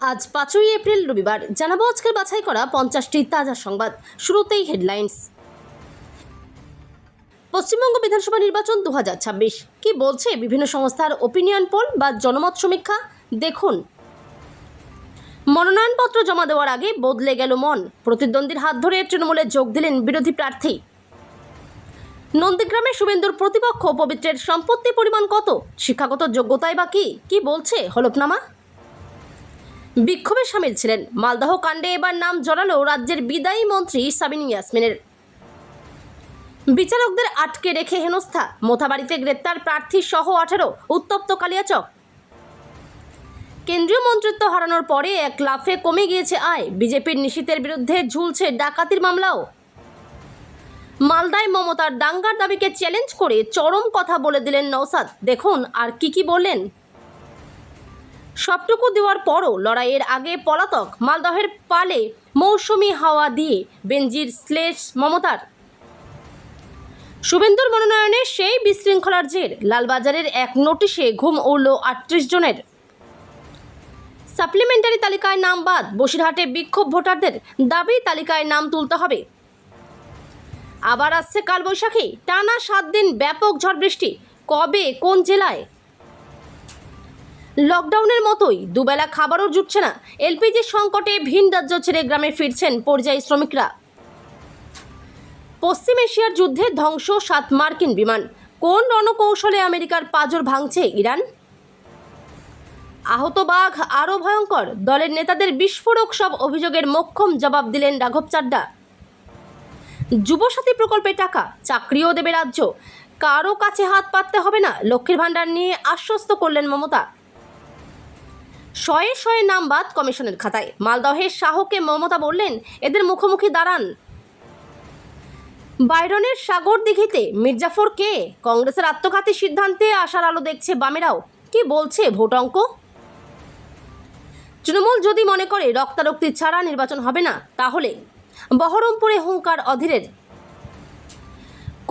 আজ 5ই এপ্রিল রবিবার জানাবো আজকের বাছাই করা 50টি তাজা সংবাদ। শুরুতেই হেডলাইন্স। পশ্চিমবঙ্গ বিধানসভা নির্বাচন 2026 কি বলছে বিভিন্ন সংস্থার ওপিনিয়ন পোল বা জনমত সমীক্ষা, দেখুন। মনোনয়নপত্র জমা দেওয়ার আগে বদলে গেল মন, প্রতিদ্বন্দ্বীর হাত ধরে তৃণমূলে যোগ দিলেন বিরোধী প্রার্থী। নন্দীগ্রামে শুভেন্দুর প্রতিপক্ষ পবিত্রের সম্পত্তি পরিমাণ কত, শিক্ষাগত যোগ্যতায় বা কি বলছে হলফনামা। বিক্ষোভে সামিল ছিলেন। মালদহ কাণ্ডে এবার নাম জড়ালো রাজ্যের বিদায়ী মন্ত্রী সাবিনা ইয়াসমিনের। বিচারকদের আটকে রেখে হেনস্থা, মোথাবাড়িতে গ্রেপ্তার প্রার্থী সহ 18, উত্তপ্ত কালিয়াচক। কেন্দ্রীয় মন্ত্রিত্ব হারানোর পরে এক লাফে কমে গিয়েছে আয়, বিজেপির নিশীথের বিরুদ্ধে ঝুলছে ডাকাতির মামলাও। মালদায় মমতার দাঙ্গার দাবিকে চ্যালেঞ্জ করে চরম কথা বলে দিলেন নওশাদ, দেখুন আর কি বললেন। সবটুকু দেওয়ার পরও লড়াইয়ের আগে পলাতক, মালদহের পালে মৌসুমি হাওয়া দিয়ে বেনজির স্লেশ মমতার। শুভেন্দুর মনোনয়নে সেই বিশৃঙ্খলার জের, লালবাজারের এক নোটিশে ঘুম উড়ল 38 জনের। সাপ্লিমেন্টারি তালিকায় নাম বাদ, বসিরহাটে বিক্ষোভ, ভোটারদের দাবি তালিকায় নাম তুলতে হবে। আবার আসছে কালবৈশাখী, টানা 7 দিন ব্যাপক ঝড় বৃষ্টি, কবে কোন জেলায়। লকডাউনের মতোই দুবেলা খাবারও জুটছে না, এলপিজি সংকটে ভিন রাজ্য ছেড়ে গ্রামে ফিরছেন পরিযায়ী শ্রমিকরা। পশ্চিম এশিয়ার যুদ্ধে ধ্বংস 7 মার্কিন বিমান, কোন রণকৌশলে আমেরিকার পাঁজর ভাঙছে ইরান। আহত বাঘ আরও ভয়ঙ্কর, দলের নেতাদের বিস্ফোরক সব অভিযোগের মোক্ষম জবাব দিলেন রাঘব চাড্ডা। যুবসাথী প্রকল্পে টাকা, চাকরিও দেবে রাজ্য, কারো কাছে হাত পাততে হবে না, লক্ষ্মীর ভাণ্ডার নিয়ে আশ্বস্ত করলেন মমতা। শয়ে শয়ে নাম বাদ কমিশনের খাতায়, মালদহের শাহকে মমতা বললেন এদের মুখোমুখি দাঁড়ান। বাইরনের সাগর দিঘিতে মির্জাফর কে, কংগ্রেসের আত্মঘাতী সিদ্ধান্তে আশার আলো দেখছে বামেরাও, কি বলছে ভোট অঙ্ক। তৃণমূল যদি মনে করে রক্তারক্তি ছাড়া নির্বাচন হবে না, তাহলে বহরমপুরে হুঙ্কার অধীরের।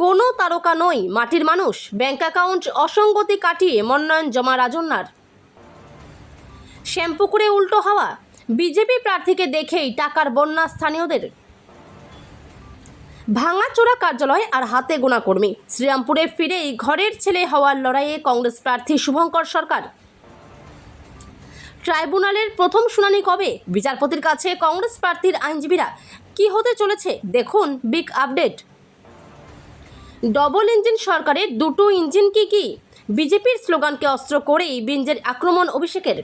কোনো তারকা নই, মাটির মানুষ, ব্যাংক অ্যাকাউন্ট অসঙ্গতি কাটিয়ে মনোনয়ন জমা রাজন্যার। শ্যামপুকুরে উল্টো হাওয়া, বিজেপি প্রার্থীকে দেখেই টাকার বন্যা স্থানীয়দের। ভাঙাচোরা কার্যালয় আর হাতে গোনা কর্মী, শ্রীরামপুরে ফিরেই ঘরের ছেলে হওয়ার লড়াইয়ে কংগ্রেস প্রার্থী শুভঙ্কর সরকার। ট্রাইব্যুনালের প্রথম শুনানি কবে, বিচারপতির কাছে কংগ্রেস প্রার্থীর আইনজীবীরা, কি হতে চলেছে দেখুন বিগ আপডেট। ডবল ইঞ্জিন সরকারের দুটো ইঞ্জিন কি, বিজেপির স্লোগানকে অস্ত্র করেই বিঞ্জের আক্রমণ অভিষেকের।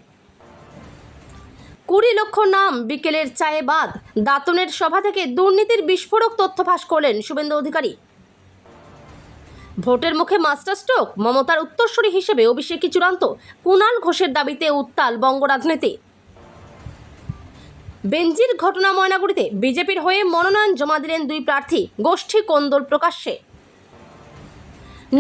20 লক্ষ নাম বিকেলের চায়ে বাদ, দাতনের সভা থেকে দুর্নীতির বিস্ফোরক তথ্য ফাঁস করলেন শুভেন্দু অধিকারী। ভোটের মুখে মাস্টার স্ট্রোক, মমতার উত্তরসূরি হিসেবে অভিষেকই চূড়ান্ত, কুণাল ঘোষের দাবিতে উত্তাল বঙ্গ রাজনীতি। বেনজির ঘটনা ময়নাগুড়িতে, বিজেপির হয়ে মনোনয়ন জমা দিলেন 2 প্রার্থী, গোষ্ঠী কোন্দল প্রকাশ্যে।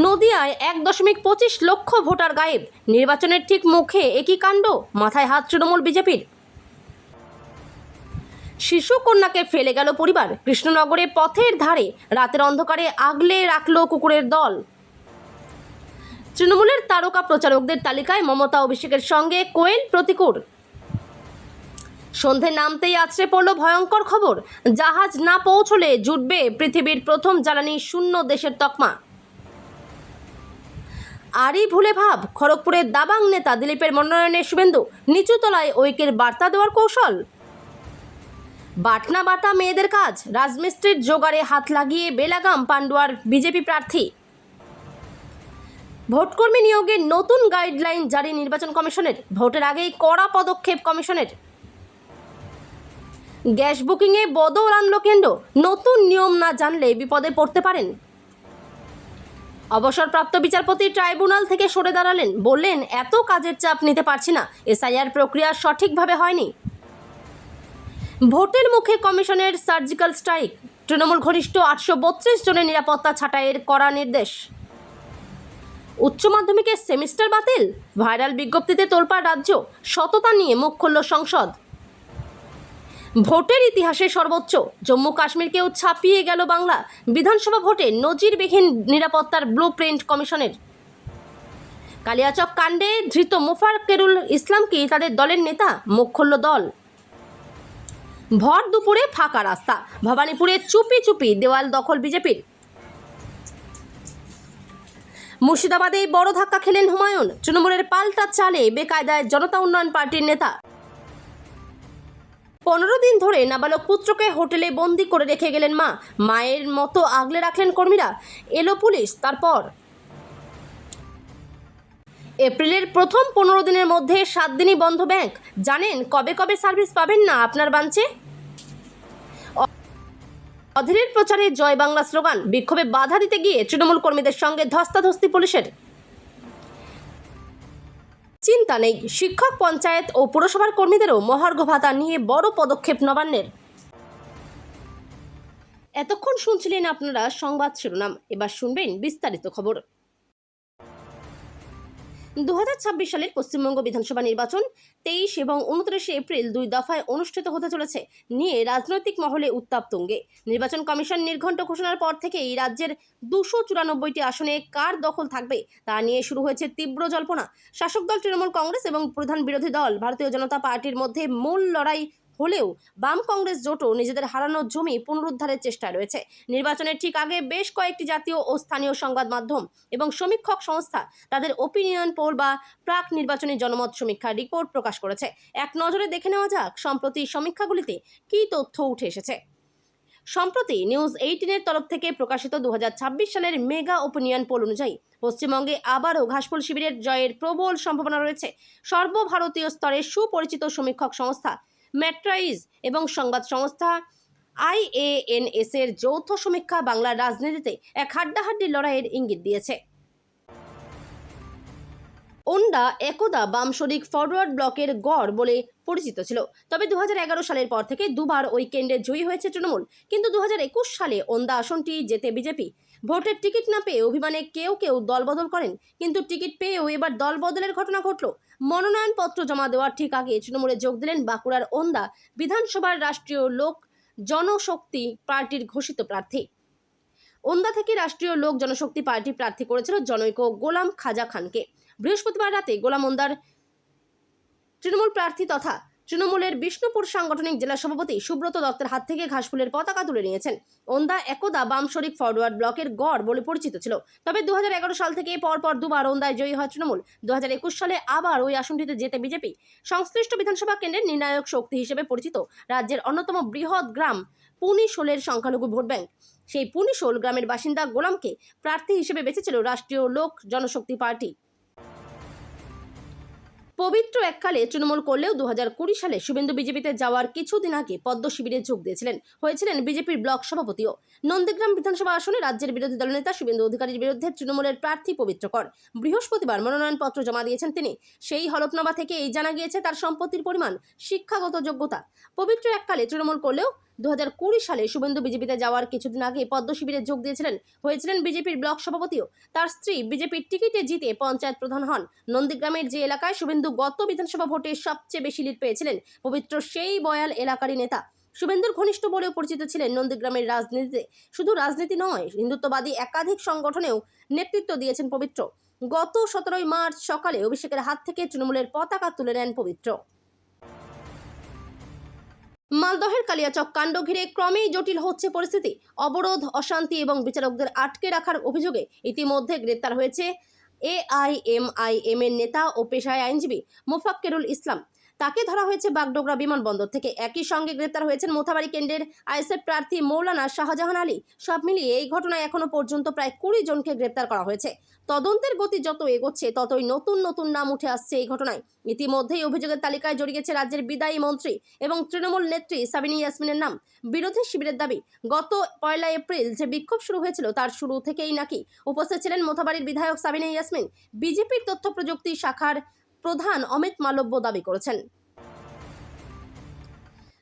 নদিয়ায় 1.25 লক্ষ ভোটার গায়েব, নির্বাচনের ঠিক মুখে একই কাণ্ড, মাথায় হাত তৃণমূল বিজেপির। শিশু কন্যাকে ফেলে গেল পরিবার, কৃষ্ণনগরে পথের ধারে রাতের অন্ধকারে আগলে রাখল কুকুরের দল। তৃণমূলের তারকা প্রচারকদের তালিকায় মমতা অভিষেকের সঙ্গে কোয়েল প্রতিকূর। সন্ধে নামতেই আছড়ে পড়ল ভয়ঙ্কর খবর, জাহাজ না পৌঁছলে জুটবে পৃথিবীর প্রথম জ্বালানি শূন্য দেশের তকমা। আরই ভুলে ভাব, খড়গপুরের দাবাং নেতা দিলীপের মনোনয়নে শুভেন্দু, নিচুতলায় ঐক্যের বার্তা দেওয়ার কৌশল। বাটনা বাটা মেয়েদের কাজ, রাজমিস্ত্রির জোগাড়ে হাত লাগিয়ে বেলাগাম পান্ডুয়ার বিজেপি প্রার্থী। ভোটকর্মী নিয়োগের নতুন গাইডলাইন জারি নির্বাচন কমিশনের, ভোটের আগেই কড়া পদক্ষেপ কমিশনের। গ্যাস বুকিংয়ে বদল আনল কেন্দ্র, নতুন নিয়ম না জানলে বিপদে পড়তে পারেন। অবসরপ্রাপ্ত বিচারপতি ট্রাইব্যুনাল থেকে সরে দাঁড়ালেন, বললেন এত কাজের চাপ নিতে পারছি না, এসআইআর প্রক্রিয়া সঠিকভাবে হয়নি। ভোটের মুখে কমিশনের সার্জিক্যাল স্ট্রাইক, তৃণমূল ঘনিষ্ঠ 832 জনের নিরাপত্তা ছাঁটাইয়ের কড়া নির্দেশ। উচ্চ মাধ্যমিকের সেমিস্টার বাতিল, ভাইরাল বিজ্ঞপ্তিতে তোলপাড় রাজ্য, সততা নিয়ে মুখ খুলল সংসদ। ভোটের ইতিহাসে সর্বোচ্চ, জম্মু কাশ্মীরকেও ছাপিয়ে গেল বাংলা, বিধানসভা ভোটে নজিরবিহীন নিরাপত্তার ব্লু প্রিন্ট কমিশনের। কালিয়াচক কাণ্ডে ধৃত মোফাক্কেরুল ইসলামকে তাদের দলের নেতা, মুখ খুলল দল। ভর দুপুরে ফাঁকা রাস্তা, ভবানীপুরে চুপি চুপি দেওয়াল দখল বিজেপির। মুর্শিদাবাদে বড় ধাক্কা খেলেন হুমায়ুন, তৃণমূলের পাল্টা চালে বেকায়দায় জনতা উন্নয়ন পার্টির নেতা। 15 দিন ধরে নাবালক পুত্রকে হোটেলে বন্দি করে রেখে গেলেন মা, মায়ের মতো আগলে রাখলেন কর্মীরা, এলো পুলিশ। তারপর এপ্রিলের প্রথম 15 দিনের মধ্যে 7 দিনই বন্ধ ব্যাংক। জানেন কবে কবে সার্ভিস পাবেন না আপনার বাঞ্চে? অধীরের প্রচারে জয় বাংলা স্লোগান, বিক্ষোভে বাধা দিতে গিয়ে তৃণমূল কর্মীদের সঙ্গে ধস্তাধস্তি পুলিশের। চিন্তা নেই, শিক্ষক, পঞ্চায়েত ও পুরসভার কর্মীদেরও মহার্ঘ ভাতা নিয়ে বড় পদক্ষেপ নবান্নের। এতক্ষণ শুনছিলেন আপনারা সংবাদ শিরোনাম, এবার শুনবেন বিস্তারিত খবর। 2026 সালের পশ্চিমবঙ্গ বিধানসভা নির্বাচন 23 এবং 29 এপ্রিল 2 দফায় অনুষ্ঠিত হতে চলেছে নিয়ে রাজনৈতিক মহলে উত্তাপ তুঙ্গে। নির্বাচন কমিশন নির্ঘণ্ট ঘোষণার পর থেকেই রাজ্যের 294টি আসনে কার দখল থাকবে তা নিয়ে শুরু হয়েছে তীব্র জল্পনা। শাসক দল তৃণমূল কংগ্রেস এবং প্রধান বিরোধী দল ভারতীয় জনতা পার্টির মধ্যে মূল লড়াই হলেও বাম কংগ্রেস জোটও নিজেদের হারানো জমি পুনরুদ্ধারের চেষ্টায় রয়েছে। নির্বাচনের ঠিক আগে বেশ কয়েকটি জাতীয় ও স্থানীয় সংবাদ মাধ্যম এবং সমীক্ষক সংস্থা তাদের ওপিনিয়ন পোল বা প্রাক নির্বাচনী জনমত সমীক্ষার রিপোর্ট প্রকাশ করেছে। এক নজরে দেখে নেওয়া যাক সম্প্রতি সমীক্ষাগুলিতে কী তথ্য উঠে এসেছে। সম্প্রতি নিউজ 18-এর তরফ থেকে প্রকাশিত 2026 সালের মেগা ওপিনিয়ন পোল অনুযায়ী পশ্চিমবঙ্গে আবারও ঘাসফুল শিবিরের জয়ের প্রবল সম্ভাবনা রয়েছে। সর্বভারতীয় স্তরে সুপরিচিত সমীক্ষক সংস্থা ম্যাট্রাইজ এবং সংবাদ সংস্থা IANS এর যৌথ সমীক্ষা বাংলার রাজনীতিতে এক হাড্ডাহাড্ডি লড়াইয়ের ইঙ্গিত দিয়েছে। ওন্ডা একদা বাম শরিক ফরওয়ার্ড ব্লকের গড় বলে পরিচিত ছিল, তবে 2011 সালের পর থেকে দুবার ওই কেন্দ্রে জয়ী হয়েছে তৃণমূল। কিন্তু 2021 সালে ওন্দা আসনটি জেতে বিজেপি। ভোটের টিকিট না পেয়ে অভিমানে কেউ কেউ দলবদল করেন, কিন্তু টিকিট পেয়েও এবার দল বদলের ঘটনা ঘটল। মনোনয়নপত্র জমা দেওয়ার ঠিক আগে তৃণমূলে যোগ দিলেন বাঁকুড়ার ওন্দা বিধানসভার রাষ্ট্রীয় লোক জনশক্তি পার্টির ঘোষিত প্রার্থী। ওন্দা থেকে রাষ্ট্রীয় লোক জনশক্তি পার্টি প্রার্থী করেছিল জনৈক গোলাম খাজা খানকে। বৃহস্পতিবার রাতে গোলাম ওন্দার তৃণমূল প্রার্থী তথা তৃণমূলের বিষ্ণুপুর সাংগঠনিক জেলা সভাপতি সুব্রত দত্তের হাত থেকে ঘাসফুলের পতাকা তুলে নিয়েছেন। ওন্দা একদা বাম শরিক ফরওয়ার্ড ব্লকের গড় বলে পরিচিত ছিল, তবে 2011 সাল থেকে পরপর দুবার ওন্দায় জয়ী হয় তৃণমূল। 2021 সালে আবার ওই আসনটিতে জেতে বিজেপি। সংশ্লিষ্ট বিধানসভা কেন্দ্রের নির্ণায়ক শক্তি হিসেবে পরিচিত রাজ্যের অন্যতম বৃহৎ গ্রাম পুনিশোলের সংখ্যালঘু ভোট ব্যাংক। সেই পুনিশোল গ্রামের বাসিন্দা গোলামকে প্রার্থী হিসেবে বেছেছিল রাষ্ট্রীয় লোক জনশক্তি পার্টি। পবিত্র এককালে তৃণমূল করলেও 2020 সালে শুভেন্দু বিজেপিতে যাওয়ার কিছুদিন আগে পদ্ম শিবিরে যোগ দিয়েছিলেন, হয়েছিলেন বিজেপির ব্লক সভাপতিও। নন্দীগ্রাম বিধানসভা আসনে রাজ্যের বিরোধী দলনেতা শুভেন্দু অধিকারীর বিরুদ্ধে তৃণমূলের প্রার্থী পবিত্র কর বৃহস্পতিবার মনোনয়নপত্র জমা দিয়েছেন তিনি। সেই হলফনামা থেকে এই জানা গিয়েছে তার সম্পত্তির পরিমাণ, শিক্ষাগত যোগ্যতা। পবিত্র এককালে তৃণমূল করলেও 2020 সালে শুভেন্দু বিজেপিতে যাওয়ার কিছুদিন আগে পদ্ম শিবিরে যোগ দিয়েছিলেন, হয়েছিলেন বিজেপির ব্লক সভাপতিও। তার স্ত্রী বিজেপির টিকিটে জিতে পঞ্চায়েত প্রধান হন। নন্দীগ্রামের যে এলাকায় শুভেন্দু গত বিধানসভা ভোটে সবচেয়ে বেশি লিড পেয়েছিলেন, পবিত্র সেই বয়াল এলাকারই নেতা। শুভেন্দুর ঘনিষ্ঠ বলেও পরিচিত ছিলেন নন্দীগ্রামের রাজনীতিতে। শুধু রাজনীতি নয়, হিন্দুত্ববাদী একাধিক সংগঠনেও নেতৃত্ব দিয়েছেন পবিত্র। গত 17 মার্চ সকালে অভিষেকের হাত থেকে তৃণমূলের পতাকা তুলে নেন পবিত্র। মালদহের কালিয়াচক কাণ্ড ঘিরে ক্রমেই জটিল হচ্ছে পরিস্থিতি। অবরোধ, অশান্তি এবং বিচারকদের আটকে রাখার অভিযোগে ইতিমধ্যে গ্রেপ্তার হয়েছে AIMIM এর নেতা ও পেশায় আইনজীবী মোফাক্কেরুল ইসলাম। তাকে ধরা হয়েছে বাগডোগরা বিমানবন্দর থেকে। একই সঙ্গে গ্রেপ্তার হয়েছেন মোথাবাড়ি কেন্দ্রের আইএসএফ প্রার্থী মৌলানা শাহজাহান আলী। সব মিলিয়ে এই ঘটনায় এখনো পর্যন্ত প্রায় 20 জনকে গ্রেপ্তার করা হয়েছে। তদন্তের গতি যত এগোচ্ছে ততই নতুন নতুন নাম উঠে আসছে এই ঘটনায়। ইতিমধ্যেই অভিযোগের তালিকায় জড়িয়েছে রাজ্যের বিদায়ী মন্ত্রী এবং তৃণমূল নেত্রী সাবিনা ইয়াসমিনের নাম। বিরোধী শিবিরের দাবি, গত 1 এপ্রিল যে বিক্ষোভ শুরু হয়েছিল তার শুরু থেকেই নাকি উপস্থিত ছিলেন মোথাবাড়ির বিধায়ক সাবিনা ইয়াসমিন। বিজেপির তথ্য প্রযুক্তি শাখার প্রধান অমিত মালব্য দাবি করেছেন।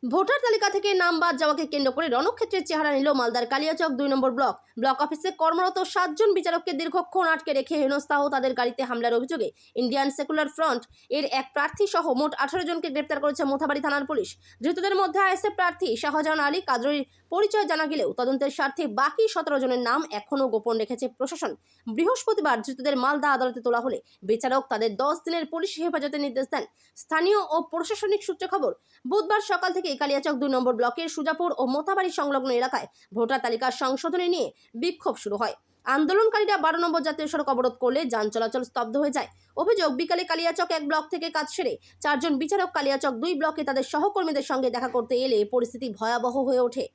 ভোটার তালিকা থেকে নাম বাদ যাওয়াকে কেন্দ্র করে রণক্ষেত্রের চেহারা নিল মালদার কালিয়াচক 2 নম্বর ব্লক অফিসে কর্মরত 7 জন বিচারককে দীর্ঘক্ষণ আটকে রেখে হেনস্থা ও তাদের গাড়িতে হামলার অভিযোগে ইন্ডিয়ান সেকুলার ফ্রন্ট এর এক প্রার্থী সহ মোট 18 জনকে গ্রেপ্তার করেছে মোথাবাড়ি থানার পুলিশ। ধৃতদের মধ্যে আইএসএফ প্রার্থী শাহজাহান আলী কাদরির পরিচয় জানা গেলেও তদন্তের স্বার্থে বাকি 17 জনের নাম এখনও গোপন রেখেছে প্রশাসন। বৃহস্পতিবার ধৃতদের মালদা আদালতে তোলা হলে বিচারক তাদের 10 দিনের পুলিশ হেফাজতের নির্দেশ দেন। স্থানীয় ও প্রশাসনিক সূত্রে খবর, বুধবার সকাল থেকে কালিয়াচক 2 নম্বর ব্লকের সুজাপুর ও মোথাবাড়ি সংলগ্ন এলাকায় ভোটার তালিকা সংশোধনী নিয়ে বিক্ষোভ শুরু হয়। আন্দোলনকারীরা 12 নম্বর জাতীয় সড়ক অবরোধ করলে যান চলাচল স্তব্ধ হয়ে যায়। অভিযোগ, বিকালে কালিয়াচক 1 ব্লক থেকে কাজ সেরে 4 জন বিচারক কালিয়াচক 2 ব্লকে তাদের সহকর্মীদের সঙ্গে দেখা করতে এলে পরিস্থিতি ভয়াবহ হয়ে ওঠে।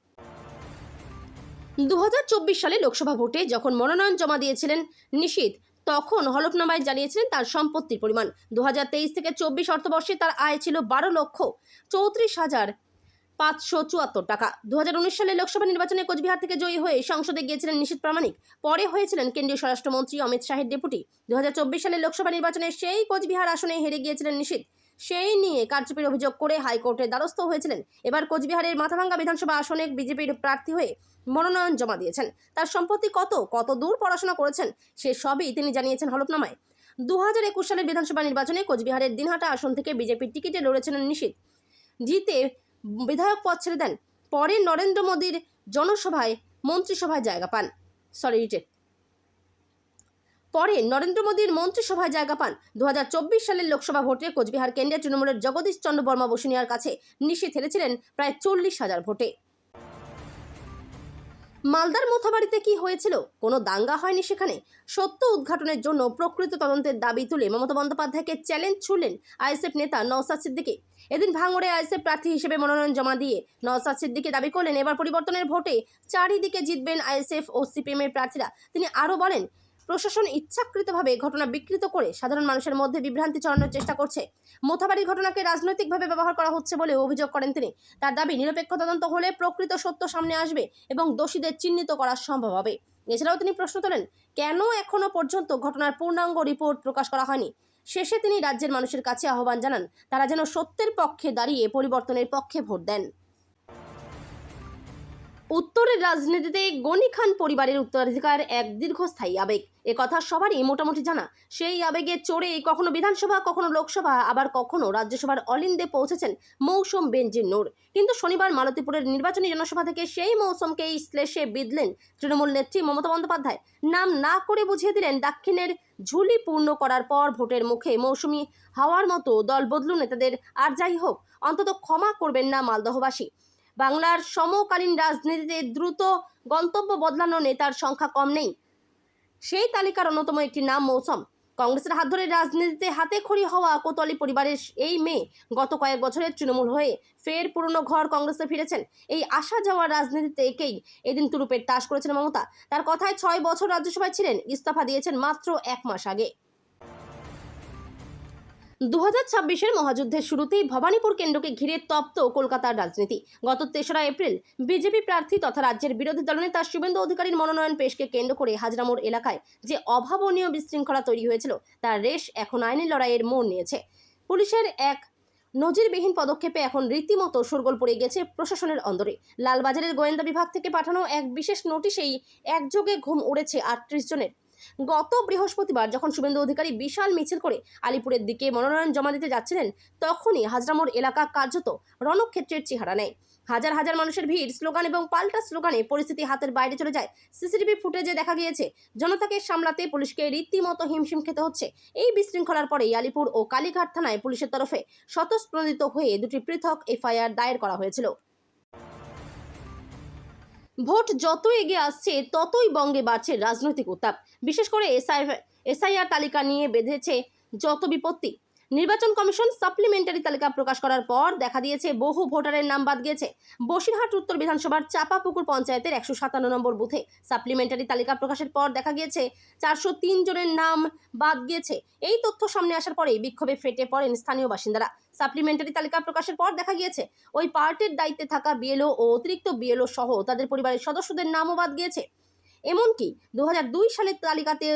2024 সালে লোকসভা ভোটে যখন মনোনয়ন জমা দিয়েছিলেন নিশীথ, তখন হলফনামায় জানিয়েছিলেন তার সম্পত্তির পরিমাণ 2023 থেকে 24 অর্থবর্ষে তার আয় ছিল 12,34,574 টাকা। 2019 সালে লোকসভা নির্বাচনে কোচবিহার থেকে জয়ী হয়ে সংসদে গিয়েছিলেন নিশীথ প্রামাণিক। পরে হয়েছিলেন কেন্দ্রীয় স্বরাষ্ট্রমন্ত্রী অমিত শাহের ডেপুটি। 2024 সালে লোকসভা নির্বাচনে সেই কোচবিহার আসনে হেরে গিয়েছিলেন নিশীথ। সেই নিয়ে কারচুপির অভিযোগ করে হাইকোর্টের দ্বারস্থ হয়েছিলেন। এবার কোচবিহারের মাথাভাঙ্গা বিধানসভা আসনে বিজেপির প্রার্থী হয়ে মনোনয়ন জমা দিয়েছেন। তার সম্পত্তি কত দূর পড়াশোনা করেছেন সে সবই তিনি জানিয়েছেন হলফনামায়। 2021 সালের বিধানসভা নির্বাচনে কোচবিহারের দিনহাটা আসন থেকে বিজেপির টিকিটে লড়েছিলেন নিশীথ। জিতে বিধায়ক পদ ছেড়ে দেন। পরে নরেন্দ্র মোদীর জনসভায় মন্ত্রিসভায় জায়গা পান। মন্ত্রিসভায় জায়গা পান। 2024 সালের লোকসভা ভোটে কোচবিহার কেন্দ্রে তৃণমূলের জগদীশ চন্দ্র বর্মা বসুনিয়ার কাছে নিশীথ হেরেছিলেন প্রায় 40,000 ভোটে। মালদার মোথাবাড়িতে কি হয়েছিল? কোনো দাঙ্গা হয়নি সেখানে। সত্য উদ্ঘাটনের জন্য প্রকৃত তদন্তের দাবি তুলে মমতা বন্দ্যোপাধ্যায়কে চ্যালেঞ্জ ছুড়লেন আইএসএফ নেতা নওশাদ সিদ্দিকী। এদিন ভাঙড়ে আইএসএফ প্রার্থী হিসেবে মনোনয়ন জমা দিয়ে নওশাদ সিদ্দিকী দাবি করলেন এবার পরিবর্তনের ভোটে চারিদিকে জিতবেন আইএসএফ ও সিপিএমের প্রার্থীরা। তিনি আরও বলেন, প্রশাসন ইচ্ছাকৃতভাবে ঘটনা বিকৃত করে সাধারণ মানুষের মধ্যে বিভ্রান্তি ছড়ানোর চেষ্টা করছে। মোথাবাড়ির ঘটনাকে রাজনৈতিকভাবে ব্যবহার করা হচ্ছে বলে অভিযোগ করেন তিনি। তার দাবি, নিরপেক্ষ তদন্ত হলে প্রকৃত সত্য সামনে আসবে এবং দোষীদের চিহ্নিত করা সম্ভব হবে। এছাড়াও তিনি প্রশ্ন তোলেন, কেন এখনও পর্যন্ত ঘটনার পূর্ণাঙ্গ রিপোর্ট প্রকাশ করা হয়নি। শেষে তিনি রাজ্যের মানুষের কাছে আহ্বান জানান তারা যেন সত্যের পক্ষে দাঁড়িয়ে পরিবর্তনের পক্ষে ভোট দেন। উত্তরের রাজনীতিতে গনি খান পরিবারের উত্তরাধিকার এক দীর্ঘস্থায়ী আবেগ, কথা সবারই মোটামুটি জানা। সেই আবেগে চড়ে কখনো বিধানসভা, কখনো লোকসভা, আবার কখনো রাজ্যসভার অলিন্দে পৌঁছেছেন মৌসুম বেনজির নূর। কিন্তু শনিবার মালতীপুরের নির্বাচনী জনসভা থেকে সেই মৌসুমকেই শ্লেষে বিঁধলেন তৃণমূল নেত্রী মমতা বন্দ্যোপাধ্যায়। নাম না করে বুঝিয়ে দিলেন দাক্ষিণের ঝুলি পূর্ণ করার পর ভোটের মুখে মৌসুমি হাওয়ার মতো দল বদলু নেতাদের আর যাই হোক, অন্তত ক্ষমা করবেন না মালদহবাসী। বাংলার সমকালীন রাজনীতিতে দ্রুত গন্তব্য বদলানো নেতার সংখ্যা কম নেই। সেই তালিকার অন্যতম একটি নাম মৌসুম। কংগ্রেসের হাত ধরে রাজনীতিতে হাতে খড়ি হওয়া কোতোয়ালি পরিবারের এই মেয়ে গত কয়েক বছরের তৃণমূল হয়ে ফের পুরনো ঘর কংগ্রেসে ফিরেছেন। এই আসা যাওয়ার রাজনীতিতে একেই এদিন তুরুপের তাস করেছেন মমতা। তার কথায় 6 বছর রাজ্যসভায় ছিলেন, ইস্তফা দিয়েছেন মাত্র 1 মাস আগে। 2026-এর মহাযুদ্ধের শুরুতেই ভবানীপুর কেন্দ্রকে ঘিরে তপ্ত কলকাতার রাজনীতি। গত 3রা এপ্রিল বিজেপি প্রার্থী তথা রাজ্যের বিরোধী দলনেতা শুভেন্দু অধিকারীর মনোনয়ন পেশকে কেন্দ্র করে হাজরামোড় এলাকায় যে অভাবনীয় বিশৃঙ্খলা তৈরি হয়েছিল তার রেশ এখন আইনি লড়াইয়ের মোড় নিয়েছে। পুলিশের এক নজিরবিহীন পদক্ষেপে এখন রীতিমতো শোরগোল পড়ে গেছে প্রশাসনের অন্দরে। লালবাজারের গোয়েন্দা বিভাগ থেকে পাঠানো এক বিশেষ নোটিশেই একযোগে ঘুম উড়েছে 38 জনের। গত বৃহস্পতিবার যখন শুভেন্দু অধিকারী বিশাল মিছিল করে আলিপুরের দিকে মনোনয়ন জমা দিতে যাচ্ছিলেন, তখনই হাজরামোড় এলাকা কার্যত রণক্ষেত্রের চেহারা নেয়। হাজার হাজার মানুষের ভিড়, স্লোগান এবং পাল্টা স্লোগানে পরিস্থিতি হাতের বাইরে চলে যায়। সিসিটিভি ফুটেজে দেখা গিয়েছে জনতাকে সামলাতে পুলিশকে রীতিমতো হিমশিম খেতে হচ্ছে। এই বিশৃঙ্খলার পরেই আলিপুর ও কালীঘাট থানায় পুলিশের তরফে স্বতঃস্প্রণোদিত হয়ে 2টি পৃথক এফআইআর দায়ের করা হয়েছিল। ভোট যত এগিয়ে আসছে ততই বঙ্গে বাড়ছে রাজনৈতিক উত্তাপ। বিশেষ করে এসআইআর তালিকা নিয়ে বেঁধেছে যত বিপত্তি। নির্বাচন কমিশন সাপ্লিমেন্টারি তালিকা প্রকাশ করার পর দেখা দিয়েছে বহু ভোটারের নাম বাদ গিয়েছে। বসিরহাট উত্তর বিধানসভার চাপাপুকুর পঞ্চায়েতের 157 নম্বর বুথে সাপ্লিমেন্টারি তালিকা প্রকাশের পর দেখা গিয়েছে 403 জনের নাম বাদ গিয়েছে। এই তথ্য সামনে আসার পরেই বিক্ষোভে ফেটে পড়েন স্থানীয় বাসিন্দারা। সাপ্লিমেন্টারি তালিকা প্রকাশের পর দেখা গিয়েছে ওই পার্টির দায়িত্বে থাকা বিএলও ও অতিরিক্ত বিএলও সহ তাদের পরিবারের সদস্যদের নামও বাদ গিয়েছে। এমনকি 2002 সালের তালিকাতে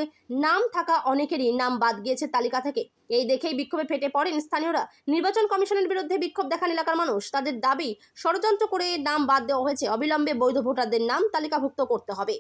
নাম থাকা অনেকেরই নাম বাদ গিয়েছে তালিকা থেকে। এই দেখেই বিক্ষোভে ফেটে পড়েন স্থানীয়রা। নির্বাচন কমিশনের বিরুদ্ধে বিক্ষোভ দেখান এলাকার মানুষ। তাদের দাবি, ষড়যন্ত্র করে নাম বাদ দেওয়া হয়েছে, অবিলম্বে বৈধ ভোটারদের নাম তালিকাভুক্ত করতে হবে।